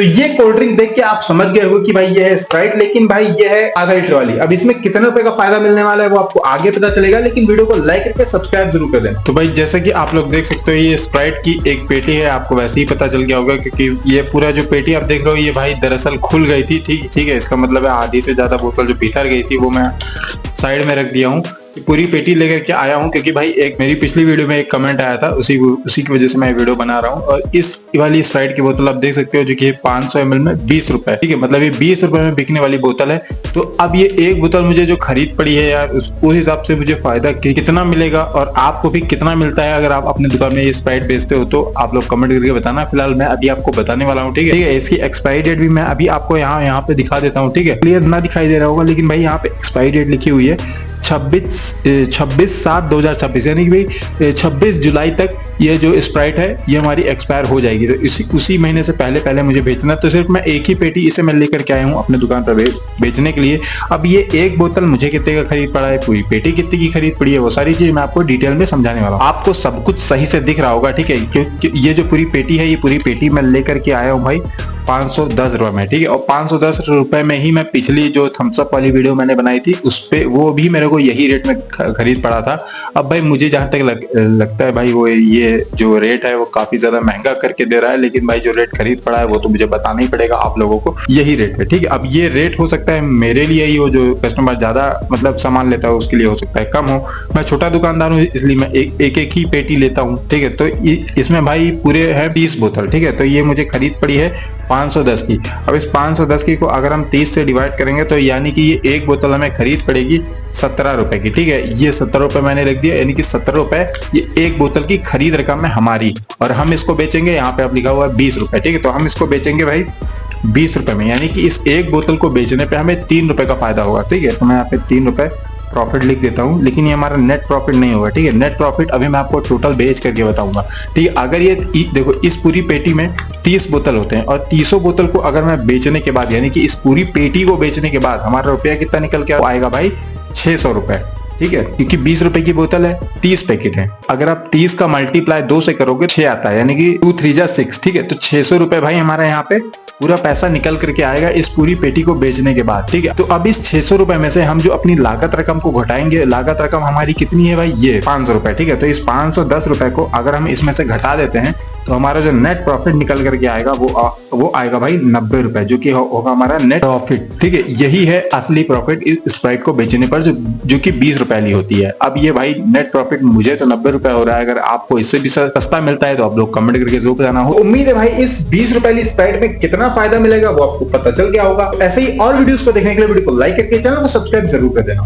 तो ये cold drink देख के आप समझ गए हो कि भाई ये है स्प्राइट, लेकिन भाई ये है आधा लीटर वाली। अब इसमें कितने रुपए का फायदा मिलने वाला है वो आपको आगे पता चलेगा, लेकिन वीडियो को लाइक करके सब्सक्राइब जरूर कर देना। तो भाई जैसा कि आप लोग देख सकते हो ये स्प्राइट की एक पेटी है, आपको वैसे ही पता चल गया होगा क्योंकि ये पूरा जो पेटी आप देख रहे हो ये भाई दरअसल खुल गई थी। ठीक है, इसका मतलब है आधी से ज्यादा बोतल जो भीतर गई थी वो मैं साइड में रख दिया हूँ। पूरी पेटी लेकर के आया हूँ क्योंकि भाई एक मेरी पिछली वीडियो में एक कमेंट आया था, उसी की वजह से मैं वीडियो बना रहा हूँ। और इस वाली स्प्राइट की बोतल आप देख सकते हो जो कि 500 ml में 20 रुपए, ठीक है, मतलब ये 20 रुपए में बिकने वाली बोतल है। तो अब ये एक बोतल मुझे जो खरीद पड़ी है यार, उस हिसाब से मुझे फायदा कितना मिलेगा और आपको भी कितना मिलता है अगर आप अपने दुकान में ये स्प्राइट बेचते हो, तो आप लोग कमेंट करके बताना। फिलहाल मैं अभी आपको बताने वाला हूँ, ठीक है। इसकी एक्सपायरी डेट भी मैं अभी आपको यहाँ पे दिखा देता हूँ, ठीक है। क्लियर ना दिखाई दे रहा होगा, लेकिन भाई यहाँ पे एक्सपायरी डेट लिखी हुई है 26/7/2026, यानी कि भाई 26 जुलाई तक ये जो स्प्राइट है ये हमारी एक्सपायर हो जाएगी। तो उसी महीने से पहले मुझे बेचना। तो सिर्फ मैं एक ही पेटी इसे मैं लेकर के आया हूँ अपने दुकान पर बेचने के लिए। अब ये एक बोतल मुझे कितने का खरीद पड़ा है, पूरी पेटी कितने की खरीद पड़ी है, वो सारी चीज मैं आपको डिटेल में समझाने वाला हूँ। आपको सब कुछ सही से दिख रहा होगा, ठीक है, क्योंकि ये जो पूरी पेटी है ये पूरी पेटी मैं लेकर के आया हूँ भाई 510 रुपए में, ठीक है। और 510 रुपए में ही मैं पिछली जो थम्सअप वाली वीडियो मैंने बनाई थी उस पे वो भी मेरे को यही रेट में खरीद पड़ा था। अब भाई मुझे जहां तक लगता है भाई वो ये जो रेट है वो काफी ज्यादा महंगा करके दे रहा है, लेकिन भाई जो रेट खरीद पड़ा है वो तो मुझे बताना ही पड़ेगा आप लोगों को, यही रेट है, ठीक है। अब ये रेट हो सकता है मेरे लिए ही हो, जो कस्टमर ज्यादा मतलब सामान लेता है उसके लिए हो सकता है कम हो। मैं छोटा दुकानदार हूँ इसलिए मैं एक ही पेटी लेता हूँ, ठीक है। तो इसमें भाई पूरे है 20 बोतल, ठीक है। तो ये मुझे खरीद पड़ी है 510 की। अब इस 510 की को अगर हम 30 से डिवाइड करेंगे तो यानी कि ये एक बोतल हमें खरीद पड़ेगी 17 रुपए की, ठीक है। ये 17 रुपए मैंने रख दिया, यानी कि 17 रुपए ये एक बोतल की खरीद रकम है हमारी। और हम इसको बेचेंगे, यहाँ पे अब लिखा हुआ है 20 रुपए, ठीक है। तो हम इसको बेचेंगे भाई 20 रुपए में, यानी कि इस एक बोतल को बेचने पे हमें 3 रुपए का फायदा होगा, ठीक है। तो मैं यहाँ पे 3 रुपए प्रॉफिट लिख देता हूँ, लेकिन ये हमारा नेट प्रॉफिट नहीं होगा, ठीक है। नेट प्रॉफिट अभी मैं आपको टोटल बेच करके बताऊंगा, ठीक है। अगर ये देखो इस पूरी पेटी में 30 बोतल होते हैं और 30 बोतल को अगर मैं बेचने के बाद, यानी कि इस पूरी पेटी को बेचने के बाद हमारा रुपया कितना निकल के आएगा भाई 600 रुपए, ठीक है। क्योंकि 20 रुपए की बोतल है, 30 पैकेट है। अगर आप 30 का मल्टीप्लाई 2 से करोगे 6 आता है, यानी कि 2 3 जा 6, ठीक है। तो 600 रुपए भाई हमारा यहाँ पे पूरा पैसा निकल करके आएगा इस पूरी पेटी को बेचने के बाद, ठीक है। तो अब इस 600 रुपए में से हम जो अपनी लागत रकम को घटाएंगे, लागत रकम हमारी कितनी है भाई, ये 500 रुपए, ठीक है। तो इस 510 रुपए को अगर हम इसमें से घटा देते हैं तो हमारा जो नेट प्रॉफिट निकल करके आएगा वो आएगा भाई 90 रुपए, जो कि होगा हमारा नेट प्रॉफिट, ठीक है। यही है असली प्रॉफिट इस स्प्राइट को बेचने पर, जो कि 20 रुपए वाली होती है। अब ये भाई नेट प्रॉफिट मुझे तो 90 रुपए हो रहा है, अगर आपको इससे भी सस्ता मिलता है तो आप लोग कमेंट करके जरूर बताना। हो उम्मीद है भाई इस 20 रुपए वाली स्प्राइट में कितना फायदा मिलेगा वो आपको पता चल गया होगा। ऐसे ही और वीडियोस को देखने के लिए वीडियो को लाइक करके चैनल को सब्सक्राइब जरूर कर देना।